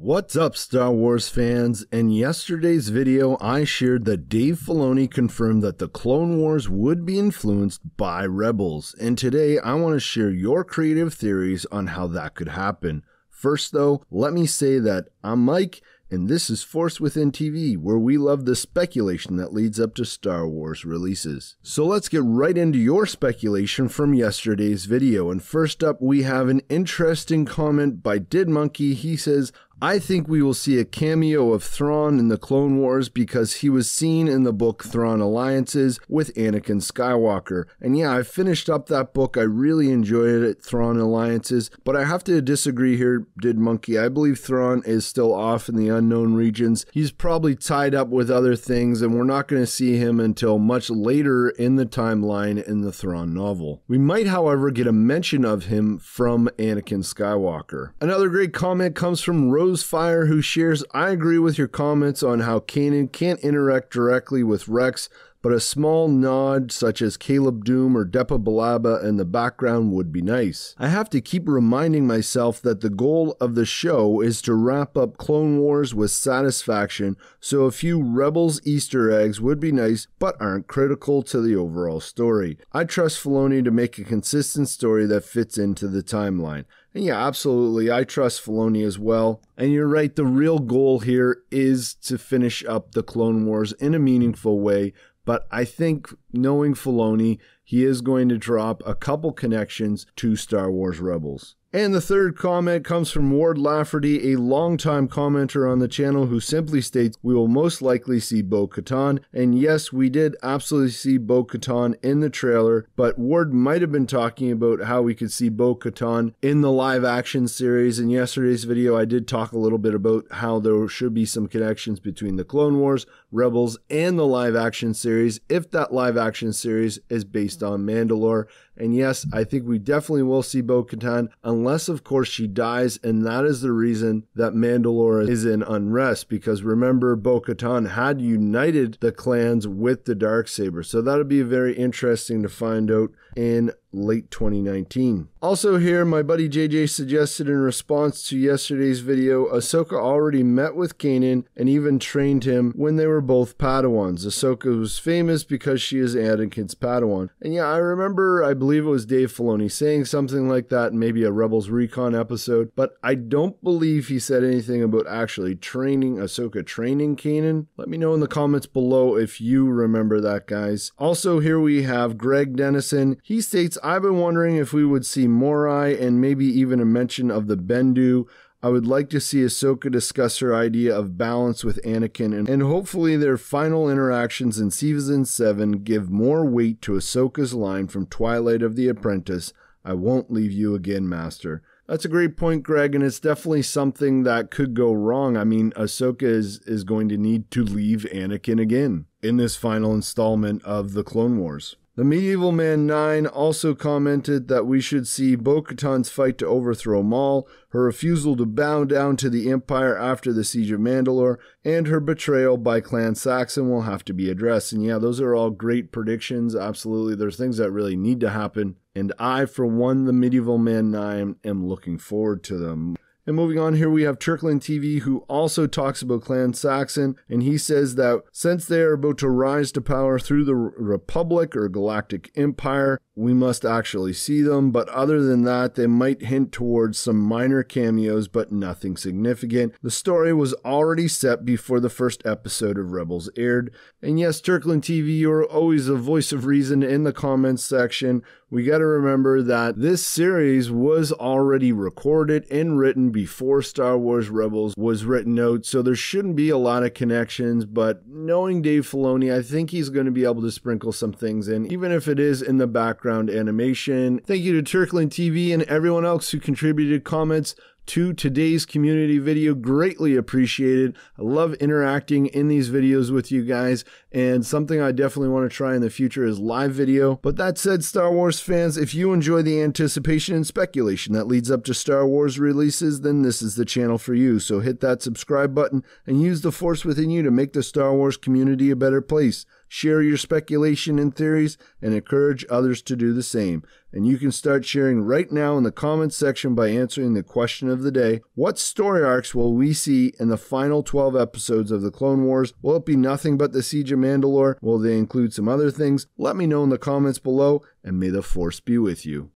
What's up, Star Wars fans? In yesterday's video, I shared that Dave Filoni confirmed that the Clone Wars would be influenced by Rebels, and today I want to share your creative theories on how that could happen. First though, let me say that I'm Mike, and this is Force Within TV, where we love the speculation that leads up to Star Wars releases. So let's get right into your speculation from yesterday's video, and first up we have an interesting comment by Did Monkey. He says, I think we will see a cameo of Thrawn in the Clone Wars because he was seen in the book Thrawn Alliances with Anakin Skywalker. And yeah, I finished up that book. I really enjoyed it, Thrawn Alliances. But I have to disagree here, Did Monkey. I believe Thrawn is still off in the unknown regions. He's probably tied up with other things, and we're not going to see him until much later in the timeline in the Thrawn novel. We might, however, get a mention of him from Anakin Skywalker. Another great comment comes from Rosefire, who shares, I agree with your comments on how Kanan can't interact directly with Rex, but a small nod such as Caleb Doom or Depa Billaba in the background would be nice. I have to keep reminding myself that the goal of the show is to wrap up Clone Wars with satisfaction, so a few Rebels Easter eggs would be nice but aren't critical to the overall story. I trust Filoni to make a consistent story that fits into the timeline. And yeah, absolutely, I trust Filoni as well. And you're right, the real goal here is to finish up the Clone Wars in a meaningful way. But I think, knowing Filoni, he is going to drop a couple connections to Star Wars Rebels. And the third comment comes from Ward Lafferty, a longtime commenter on the channel, who simply states, we will most likely see Bo-Katan. And yes, we did absolutely see Bo-Katan in the trailer, but Ward might have been talking about how we could see Bo-Katan in the live action series. In yesterday's video, I did talk a little bit about how there should be some connections between the Clone Wars, Rebels, and the live action series, if that live action series is based on Mandalore. And yes, I think we definitely will see Bo-Katan, unless of course she dies, and that is the reason that Mandalore is in unrest, because remember, Bo-Katan had united the clans with the Darksaber, so that'll be very interesting to find out in late 2019. Also here, my buddy JJ suggested in response to yesterday's video, Ahsoka already met with Kanan and even trained him when they were both Padawans. Ahsoka was famous because she is Anakin's Padawan. And yeah, I remember, I believe it was Dave Filoni saying something like that in maybe a Rebels Recon episode, but I don't believe he said anything about actually training Ahsoka, training Kanan. Let me know in the comments below if you remember that, guys. Also here we have Greg Dennison. He states, I've been wondering if we would see Morai and maybe even a mention of the Bendu. I would like to see Ahsoka discuss her idea of balance with Anakin, and hopefully their final interactions in Season 7 give more weight to Ahsoka's line from Twilight of the Apprentice, I won't leave you again, Master. That's a great point, Greg, and it's definitely something that could go wrong. I mean, Ahsoka is going to need to leave Anakin again in this final installment of the Clone Wars. The Medieval Man 9 also commented that we should see Bo-Katan's fight to overthrow Maul, her refusal to bow down to the Empire after the Siege of Mandalore, and her betrayal by Clan Saxon will have to be addressed. And yeah, those are all great predictions. Absolutely, there's things that really need to happen. And I, for one, the Medieval Man 9, am looking forward to them. And moving on here, we have Turkling TV, who also talks about Clan Saxon, and he says that since they are about to rise to power through the Republic or Galactic Empire, we must actually see them, but other than that, they might hint towards some minor cameos, but nothing significant. The story was already set before the first episode of Rebels aired. And yes, Turkling TV, you're always a voice of reason in the comments section. We got to remember that this series was already recorded and written before Star Wars Rebels was written out, so there shouldn't be a lot of connections, but knowing Dave Filoni, I think he's going to be able to sprinkle some things in, even if it is in the background animation. Thank you to Turkling TV and everyone else who contributed comments to today's community video. Greatly appreciated. I love interacting in these videos with you guys, and something I definitely want to try in the future is live video. But that said, Star Wars fans, if you enjoy the anticipation and speculation that leads up to Star Wars releases, then this is the channel for you. So hit that subscribe button and use the force within you to make the Star Wars community a better place. Share your speculation and theories and encourage others to do the same. and you can start sharing right now in the comments section by answering the question of the day. What story arcs will we see in the final 12 episodes of the Clone Wars? Will it be nothing but the Siege of Mandalore? Will they include some other things? Let me know in the comments below, and may the Force be with you.